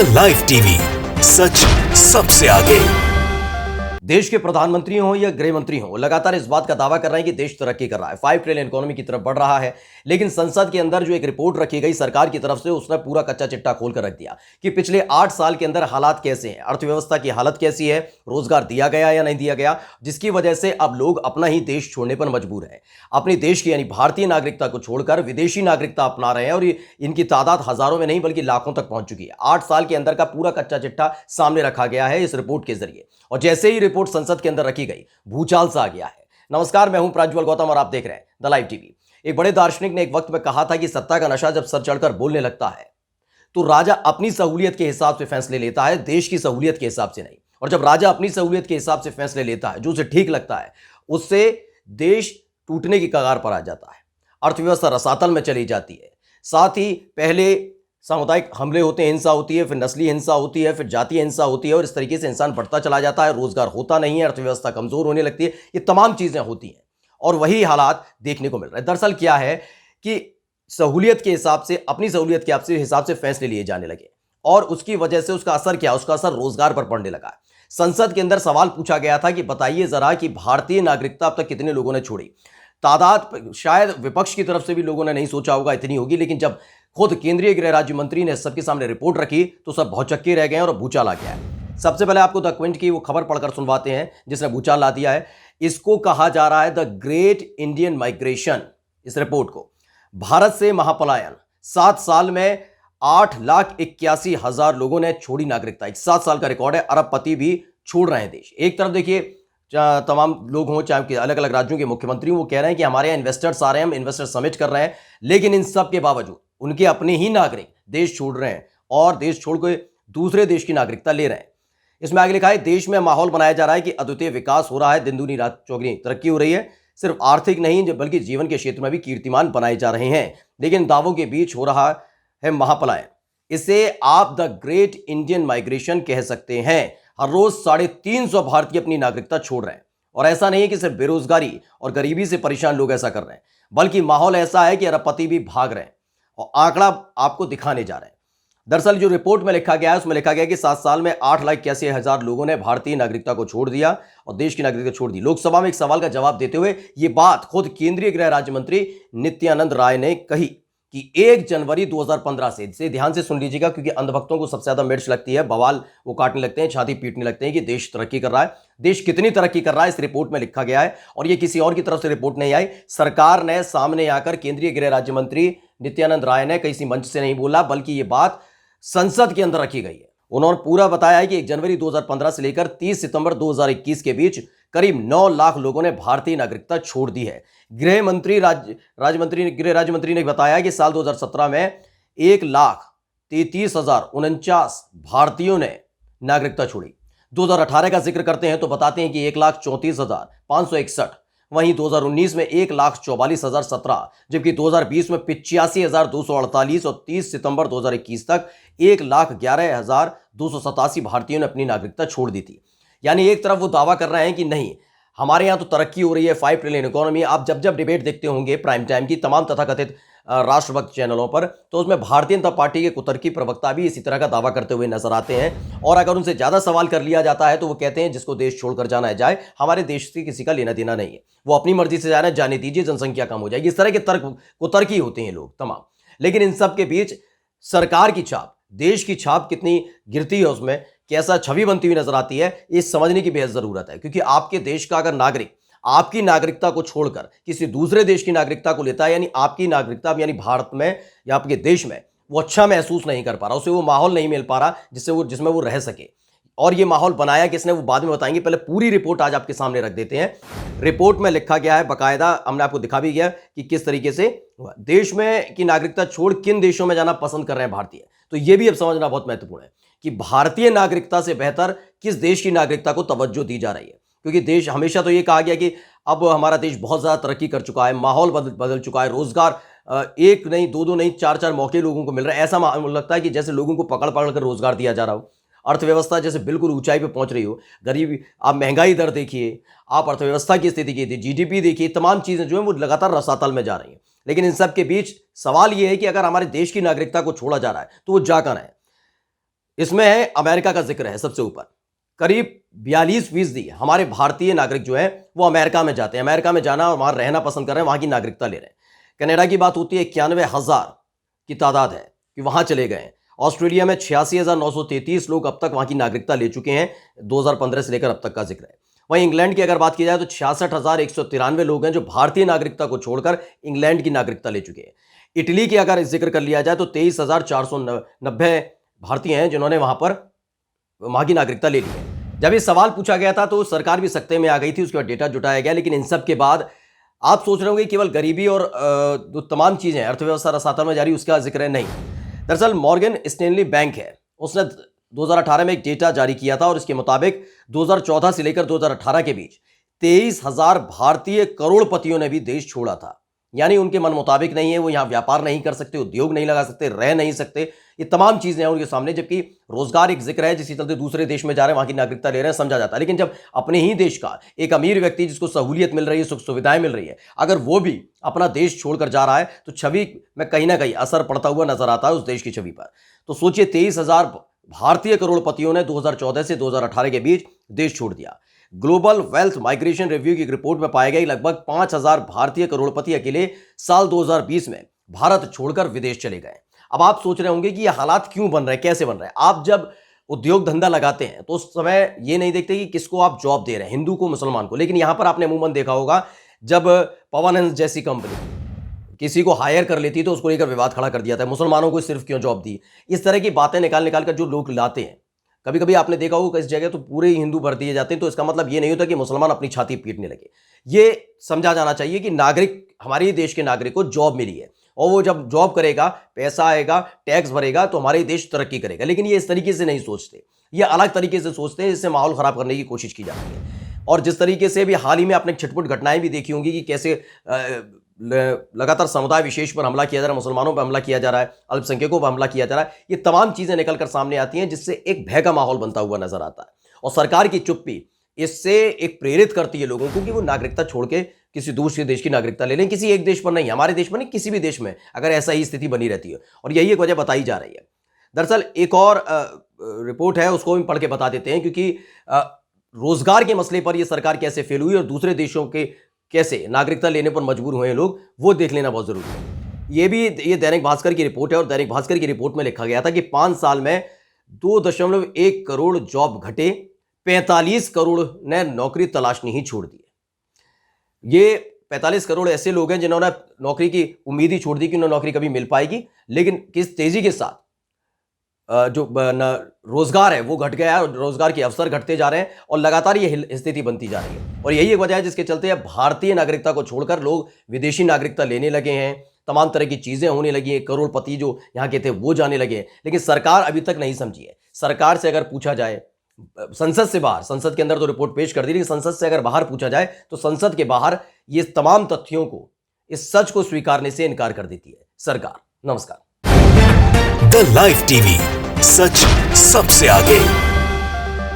The live TV, सच सबसे आगे। देश के प्रधानमंत्री हो या गृह मंत्री हो, लगातार इस बात का दावा कर रहे हैं कि देश तरक्की कर रहा है, 5 ट्रिलियन इकोनॉमी की तरफ बढ़ रहा है। लेकिन संसद के अंदर जो एक रिपोर्ट रखी गई सरकार की तरफ से, उसने पूरा कच्चा चिट्ठा खोल कर रख दिया कि पिछले 8 साल के अंदर हालात कैसे हैं, अर्थव्यवस्था की हालत कैसी है, रोजगार दिया गया या नहीं दिया गया, जिसकी वजह से अब लोग अपना ही देश छोड़ने पर मजबूर है। अपने देश की यानी भारतीय नागरिकता को छोड़कर विदेशी नागरिकता अपना रहे हैं और इनकी तादाद हजारों में नहीं बल्कि लाखों तक पहुंच चुकी है। 8 साल के अंदर का पूरा कच्चा चिट्ठा सामने रखा गया है इस रिपोर्ट के जरिए, और जैसे ही रिपोर्ट संसद के अंदर रखी गई, भूचाल सा आ गया है। नमस्कार, मैं हूं प्राज्वल गौतम और आप देख रहे हैं द लाइव टीवी। एक बड़े दार्शनिक ने एक वक्त में कहा था कि सत्ता का नशा जब सर चढ़कर बोलने लगता है तो राजा अपनी सहूलियत के हिसाब से फैसले लेता है, देश की सहूलियत के हिसाब से नहीं। और जब राजा अपनी सहूलियत के हिसाब से फैसले लेता है, जो उसे ठीक लगता है, उससे देश टूटने की कगार पर आ जाता है, अर्थव्यवस्था रसातल में चली जाती है। साथ ही पहले सामुदायिक हमले होते हैं, हिंसा होती है, फिर नस्ली हिंसा होती है, फिर जातीय हिंसा होती है, और इस तरीके से इंसान बढ़ता चला जाता है, रोजगार होता नहीं है, अर्थव्यवस्था कमजोर होने लगती है। ये तमाम चीजें होती हैं और वही हालात देखने को मिल रहे हैं। दरअसल क्या है कि सहूलियत के हिसाब से, अपनी सहूलियत के हिसाब से फैसले लिए जाने लगे, और उसकी वजह से उसका असर क्या, उसका असर रोजगार पर पड़ने लगा। संसद के अंदर सवाल पूछा गया था कि बताइए जरा कि भारतीय नागरिकता अब तक कितने लोगों ने छोड़ी। तादाद शायद विपक्ष की तरफ से भी लोगों ने नहीं सोचा होगा इतनी होगी, लेकिन जब खुद केंद्रीय गृह राज्य मंत्री ने सबके सामने रिपोर्ट रखी तो सब भौचक्के रह गए और भूचाल आ गया है। सबसे पहले आपको द क्विंट की वो खबर पढ़कर सुनवाते हैं जिसने भूचाल ला दिया है। इसको कहा जा रहा है द ग्रेट इंडियन माइग्रेशन। इस रिपोर्ट को भारत से महापलायन, 7 साल में 8,81,000 लोगों ने छोड़ी नागरिकता। 7 साल का रिकॉर्ड है। अरबपति भी छोड़ रहे हैं देश। एक तरफ देखिए तमाम लोग हों, चाहे अलग अलग राज्यों के मुख्यमंत्री, वो कह रहे हैं कि हमारे यहाँ इन्वेस्टर्स आ रहे हैं, हम इन्वेस्टर समिट कर रहे हैं, लेकिन इन सब के बावजूद उनके अपने ही नागरिक देश छोड़ रहे हैं और देश छोड़ के दूसरे देश की नागरिकता ले रहे हैं। इसमें आगे लिखा है, देश में माहौल बनाया जा रहा है कि अद्वितीय विकास हो रहा है, दिन दूनी रात चौगुनी तरक्की हो रही है, सिर्फ आर्थिक नहीं बल्कि जीवन के क्षेत्र में भी कीर्तिमान बनाए जा रहे हैं। लेकिन दावों के बीच हो रहा है महापलायन। इसे आप द ग्रेट इंडियन माइग्रेशन कह सकते हैं। हर रोज 350 भारतीय अपनी नागरिकता छोड़ रहे हैं, और ऐसा नहीं है कि सिर्फ बेरोजगारी और गरीबी से परेशान लोग ऐसा कर रहे हैं, बल्कि माहौल ऐसा है कि अरबपति भी भाग रहे हैं, और आंकड़ा आपको दिखाने जा रहे हैं। दरअसल जो रिपोर्ट में लिखा गया है उसमें लिखा गया कि 7 साल में 8,81,000 लोगों ने भारतीय नागरिकता को छोड़ दिया और देश की नागरिकता छोड़ दी। लोकसभा में एक सवाल का जवाब देते हुए ये बात खुद केंद्रीय गृह राज्य मंत्री नित्यानंद राय ने कही कि 1 जनवरी 2015 से ध्यान से सुन लीजिएगा, क्योंकि अंधभक्तों को सबसे ज्यादा मिर्च लगती है, बवाल वो काटने लगते हैं, छाती पीटने लगते हैं कि देश तरक्की कर रहा है। देश कितनी तरक्की कर रहा है इस रिपोर्ट में लिखा गया है, और ये किसी और की तरफ से रिपोर्ट नहीं आई। सरकार ने सामने आकर, केंद्रीय गृह राज्य मंत्री नित्यानंद राय ने किसी मंच से नहीं बोला, बल्कि ये बात संसद के अंदर रखी गई है। उन्होंने पूरा बताया है कि 1 जनवरी 2015 से लेकर 30 सितंबर 2021 के बीच करीब 9 लाख लोगों ने भारतीय नागरिकता छोड़ दी है। गृह राज्य मंत्री ने बताया कि साल 2017 में 1,33,049 भारतीयों ने नागरिकता छोड़ी। 2018 का जिक्र करते हैं तो बताते हैं कि 1,34,561, वहीं 2019 में 1,44,017, जबकि 2020 में 85,248 और 30 सितंबर 2021 तक 1,11,287 भारतीयों ने अपनी नागरिकता छोड़ दी थी। यानी एक तरफ वो दावा कर रहे हैं कि नहीं, हमारे यहाँ तो तरक्की हो रही है, 5 ट्रिलियन इकोनॉमी। आप जब डिबेट देखते होंगे प्राइम टाइम की तमाम तथाकथित राष्ट्रभक्त चैनलों पर, तो उसमें भारतीय जनता पार्टी के कुतर्की प्रवक्ता भी इसी तरह का दावा करते हुए नजर आते हैं। और अगर उनसे ज्यादा सवाल कर लिया जाता है तो वो कहते हैं जिसको देश छोड़कर जाना है जाए, हमारे देश से किसी का लेना देना नहीं है, वो अपनी मर्जी से जाना है, जाने दीजिए, जनसंख्या कम हो जाएगी। इस तरह के कुतर्की होते हैं लोग तमाम। लेकिन इन सब के बीच सरकार की छाप, देश की छाप कितनी गिरती है, उसमें कैसा छवि बनती हुई नजर आती है, इस समझने की बेहद जरूरत है। क्योंकि आपके देश का अगर नागरिक आपकी नागरिकता को छोड़कर किसी दूसरे देश की नागरिकता को लेता है, यानी आपकी नागरिकता यानी भारत में या आपके देश में वो अच्छा महसूस नहीं कर पा रहा, उसे वो माहौल नहीं मिल पा रहा जिसमें वो रह सके। और ये माहौल बनाया किसने, वो बाद में बताएंगे। पहले पूरी रिपोर्ट आज आपके सामने रख देते हैं। रिपोर्ट में लिखा गया है बाकायदा, हमने आपको दिखा भी गया कि किस तरीके से देश में की नागरिकता छोड़ किन देशों में जाना पसंद कर रहे हैं भारतीय। तो ये भी अब समझना बहुत महत्वपूर्ण है कि भारतीय नागरिकता से बेहतर किस देश की नागरिकता को तवज्जो दी जा रही है। क्योंकि देश, हमेशा तो ये कहा गया कि अब हमारा देश बहुत ज़्यादा तरक्की कर चुका है, माहौल बदल चुका है, रोजगार एक नहीं, दो नहीं, 4 मौके लोगों को मिल रहे हैं। ऐसा लगता है कि जैसे लोगों को पकड़ पकड़ कर रोजगार दिया जा रहा हो, अर्थव्यवस्था जैसे बिल्कुल ऊंचाई पे पहुंच रही हो, गरीबी, आप महंगाई दर देखिए, आप अर्थव्यवस्था की स्थिति देखिए, जीडीपी देखिए, तमाम चीज़ें जो है वो लगातार रसातल में जा रही हैं। लेकिन इन सब के बीच सवाल ये है कि अगर हमारे देश की नागरिकता को छोड़ा जा रहा है तो वो जा कहाँ है। इसमें है अमेरिका का जिक्र है सबसे ऊपर। करीब 42% हमारे भारतीय नागरिक जो है वो अमेरिका में जाते हैं, अमेरिका में जाना और वहां रहना पसंद कर रहे हैं, वहां की नागरिकता ले रहे हैं। कनाडा की बात होती है, 91,000 की तादाद है कि वहां चले गए हैं। ऑस्ट्रेलिया में 86,933 लोग अब तक वहां की नागरिकता ले चुके हैं, 2015 से लेकर अब तक का जिक्र है। वहीं इंग्लैंड की अगर बात की जाए तो 66,193 लोग हैं जो भारतीय नागरिकता को छोड़कर इंग्लैंड की नागरिकता ले चुके हैं। इटली की अगर जिक्र कर लिया जाए तो 23,490 भारतीय हैं जिन्होंने वहां की नागरिकता ले ली है। जब ये सवाल पूछा गया था तो सरकार भी सकते में आ गई थी, उसके बाद डेटा जुटाया गया, लेकिन इन सब के बाद आप सोच रहे होंगे केवल गरीबी और जो तमाम चीजें अर्थव्यवस्था रसातल में जारी उसका जिक्र है, नहीं। दरअसल मॉर्गन स्टैनली बैंक है, उसने 2018 में एक डेटा जारी किया था और इसके मुताबिक 2014 से लेकर 2018 के बीच 23,000 भारतीय करोड़पतियों ने भी देश छोड़ा था। यानी उनके मन मुताबिक नहीं है, वो यहां व्यापार नहीं कर सकते, उद्योग नहीं लगा सकते, रह नहीं सकते, ये तमाम चीजें हैं उनके सामने। जबकि रोजगार एक जिक्र है, जिसके चलते दूसरे देश में जा रहे हैं, वहां की नागरिकता ले रहे हैं, समझा जाता है। लेकिन जब अपने ही देश का एक अमीर व्यक्ति जिसको सहूलियत मिल रही है, सुख सुविधाएं मिल रही है, अगर वो भी अपना देश छोड़कर जा रहा है तो छवि में कहीं ना कहीं असर पड़ता हुआ नजर आता है उस देश की छवि पर। तो सोचिए 23,000 भारतीय करोड़पतियों ने 2014 से 2018 के बीच देश छोड़ दिया। ग्लोबल वेल्थ माइग्रेशन रिव्यू की रिपोर्ट में पाया गया लगभग 5,000 भारतीय करोड़पति अकेले साल 2020 में भारत छोड़कर विदेश चले गए। अब आप सोच रहे होंगे कि ये हालात क्यों बन रहे हैं, कैसे बन रहे हैं। आप जब उद्योग धंधा लगाते हैं तो उस समय ये नहीं देखते कि किसको आप जॉब दे रहे हैं, हिंदू को मुसलमान को। लेकिन यहां पर आपने अमूमन देखा होगा जब पवन हंस जैसी कंपनी किसी को हायर कर लेती तो उसको लेकर विवाद खड़ा कर दिया था, मुसलमानों को सिर्फ क्यों जॉब दी। इस तरह की बातें निकाल कर जो लोग लाते हैं, कभी कभी आपने देखा होगा किस जगह तो पूरे ही हिंदू भर दिए जाते हैं। तो इसका मतलब ये नहीं होता कि मुसलमान अपनी छाती पीटने लगे। ये समझा जाना चाहिए कि नागरिक, हमारे देश के नागरिक को जॉब मिली है और वो जब जॉब करेगा, पैसा आएगा, टैक्स भरेगा तो हमारे देश तरक्की करेगा। लेकिन ये इस तरीके से नहीं सोचते, ये अलग तरीके से सोचते हैं, जिससे माहौल खराब करने की कोशिश की जाती है। और जिस तरीके से भी हाल ही में आपने छिटपुट घटनाएं भी देखी होंगी कि कैसे लगातार समुदाय विशेष पर हमला किया जा रहा है, मुसलमानों पर हमला किया जा रहा है, अल्पसंख्यकों पर हमला किया जा रहा है, ये तमाम चीजें निकलकर सामने आती हैं, जिससे एक भय का माहौल बनता हुआ नजर आता है। और सरकार की चुप्पी इससे एक प्रेरित करती है लोगों को कि वो नागरिकता छोड़ के किसी दूसरे देश की नागरिकता ले लें। किसी एक देश पर नहीं, हमारे देश पर नहीं, किसी भी देश में अगर ऐसा ही स्थिति बनी रहती है, और यही एक वजह बताई जा रही है। दरअसल एक और रिपोर्ट है, उसको भी पढ़ के बता देते हैं, क्योंकि रोजगार के मसले पर यह सरकार कैसे फेल हुई और दूसरे देशों के कैसे नागरिकता लेने पर मजबूर हुए हैं लोग, वो देख लेना बहुत जरूरी है। ये दैनिक भास्कर की रिपोर्ट है और दैनिक भास्कर की रिपोर्ट में लिखा गया था कि 5 साल में 2.1 करोड़ जॉब घटे, 45 करोड़ ने नौकरी तलाशनी ही छोड़ दी। ये 45 करोड़ ऐसे लोग हैं जिन्होंने नौकरी की उम्मीद ही छोड़ दी कि उन्हें नौकरी कभी मिल पाएगी। लेकिन किस तेजी के साथ जो रोजगार है वो घट गया है और रोजगार के अवसर घटते जा रहे हैं और लगातार ये स्थिति बनती जा रही है। और यही एक वजह है जिसके चलते अब भारतीय नागरिकता को छोड़कर लोग विदेशी नागरिकता लेने लगे हैं, तमाम तरह की चीजें होने लगी हैं, करोड़पति जो यहाँ के थे वो जाने लगे हैं। लेकिन सरकार अभी तक नहीं समझी है। सरकार से अगर पूछा जाए, संसद से बाहर, संसद के अंदर तो रिपोर्ट पेश कर दी, लेकिन संसद से अगर बाहर पूछा जाए तो संसद के बाहर ये तमाम तथ्यों को, इस सच को स्वीकारने से इनकार कर देती है सरकार। नमस्कार। द लाइव टीवी, सच सबसे आगे।